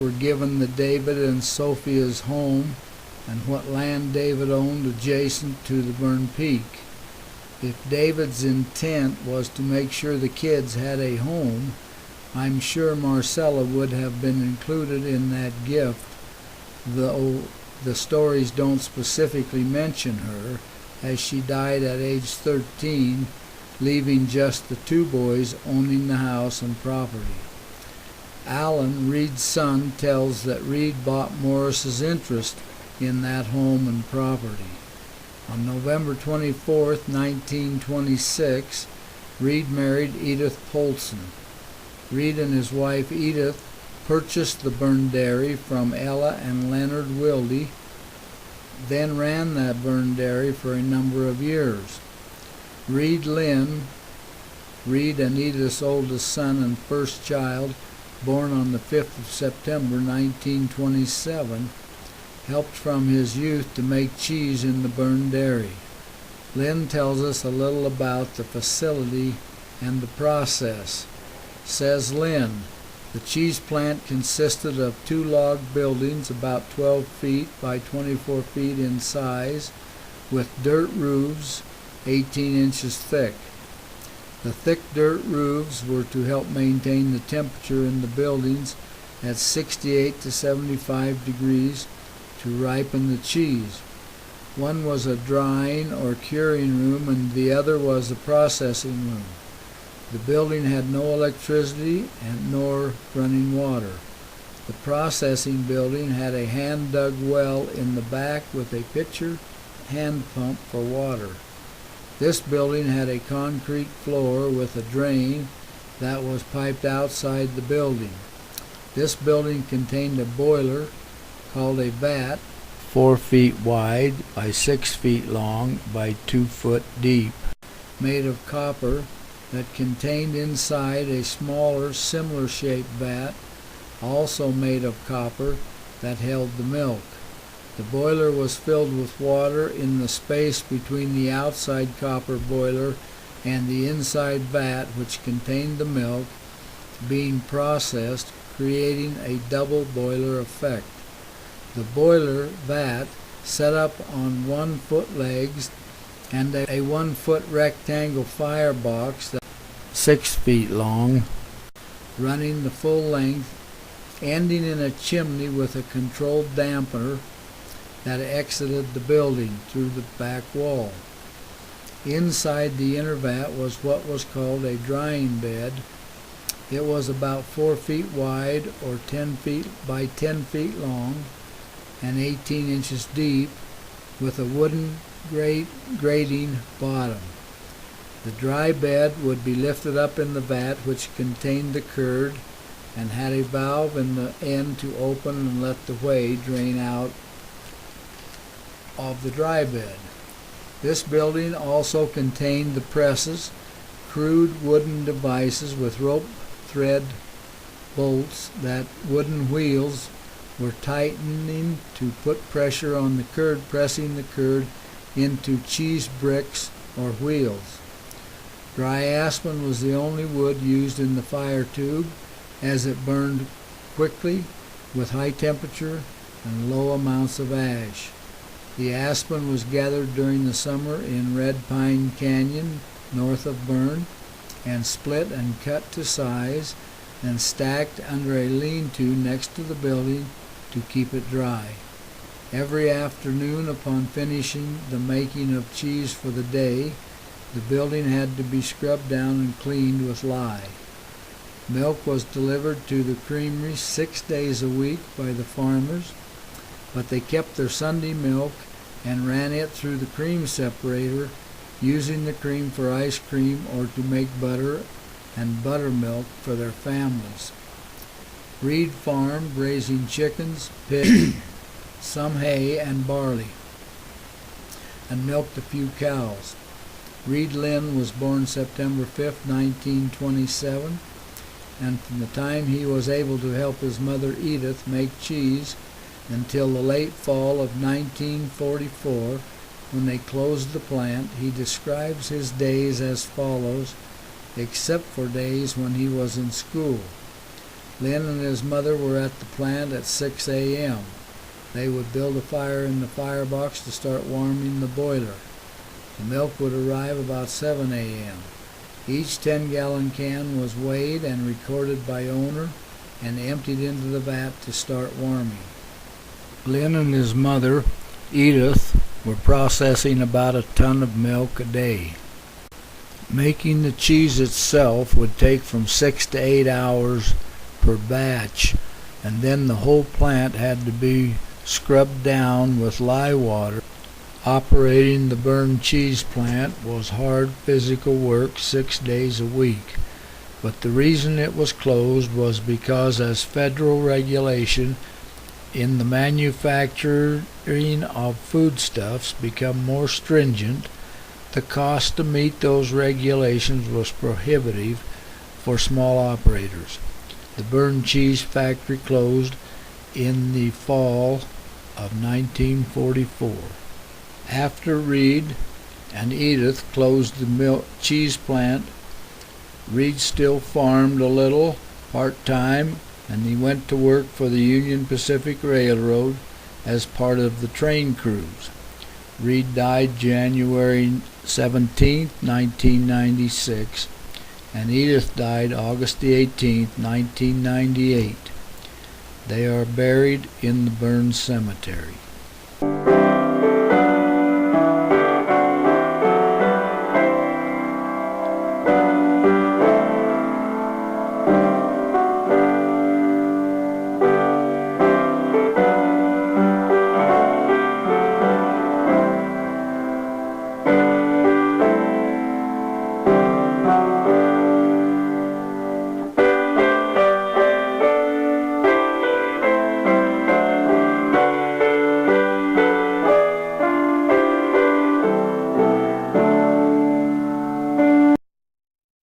were given the David and Sophia's home and what land David owned adjacent to the Bern Peak. If David's intent was to make sure the kids had a home, I'm sure Marcella would have been included in that gift, though the stories don't specifically mention her, as she died at age 13, leaving just the two boys owning the house and property. Alan, Reed's son, tells that Reed bought Morris's interest in that home and property. On November 24, 1926, Reed married Edith Polson. Reed and his wife Edith purchased the Bern Dairy from Ella and Leonard Wilde, then ran that Bern Dairy for a number of years. Reed Lynn, Reed and Edith's oldest son and first child, born on the 5th of September 1927, helped from his youth to make cheese in the Bern Dairy. Lynn tells us a little about the facility and the process. Says Lynn, the cheese plant consisted of two log buildings about 12 feet by 24 feet in size, with dirt roofs 18 inches thick. The thick dirt roofs were to help maintain the temperature in the buildings at 68 to 75 degrees to ripen the cheese. One was a drying or curing room and the other was a processing room. The building had no electricity and nor running water. The processing building had a hand-dug well in the back with a pitcher hand pump for water. This building had a concrete floor with a drain that was piped outside the building. This building contained a boiler called a vat, 4 feet wide by 6 feet long by 2 foot deep, made of copper that contained inside a smaller, similar shaped vat, also made of copper, that held the milk. The boiler was filled with water in the space between the outside copper boiler and the inside vat which contained the milk being processed, creating a double boiler effect. The boiler vat set up on 1 foot legs and a 1 foot rectangle firebox that 6 feet long, running the full length, ending in a chimney with a controlled dampener that exited the building through the back wall. Inside the inner vat was what was called a drying bed. It was about 4 feet wide or 10 feet by 10 feet long and 18 inches deep, with a wooden grating bottom. The dry bed would be lifted up in the vat which contained the curd and had a valve in the end to open and let the whey drain out of the dry bed. This building also contained the presses, crude wooden devices with rope thread bolts that wooden wheels were tightening to put pressure on the curd, pressing the curd into cheese bricks or wheels. Dry aspen was the only wood used in the fire tube, as it burned quickly with high temperature and low amounts of ash. The aspen was gathered during the summer in Red Pine Canyon north of Bern and split and cut to size and stacked under a lean-to next to the building to keep it dry. Every afternoon upon finishing the making of cheese for the day, the building had to be scrubbed down and cleaned with lye. Milk was delivered to the creamery 6 days a week by the farmers, but they kept their Sunday milk and ran it through the cream separator, using the cream for ice cream or to make butter and buttermilk for their families. Reed farmed, raising chickens, pigs, some hay and barley, and milked a few cows. Reed Lynn was born September 5, 1927, and from the time he was able to help his mother Edith make cheese until the late fall of 1944, when they closed the plant, he describes his days as follows, except for days when he was in school. Lynn and his mother were at the plant at 6 a.m. They would build a fire in the firebox to start warming the boiler. The milk would arrive about 7 a.m. Each 10-gallon can was weighed and recorded by owner and emptied into the vat to start warming. Lynn and his mother, Edith, were processing about a ton of milk a day. Making the cheese itself would take from 6 to 8 hours per batch, and then the whole plant had to be scrubbed down with lye water. Operating the Bern cheese plant was hard physical work 6 days a week, but the reason it was closed was because as federal regulation in the manufacturing of foodstuffs become more stringent, the cost to meet those regulations was prohibitive for small operators. The Bern cheese factory closed in the fall of 1944. After Reed and Edith closed the cheese plant, Reed still farmed a little part-time, and he went to work for the Union Pacific Railroad as part of the train crews. Reed died January 17, 1996, and Edith died August 18, 1998. They are buried in the Bern Cemetery.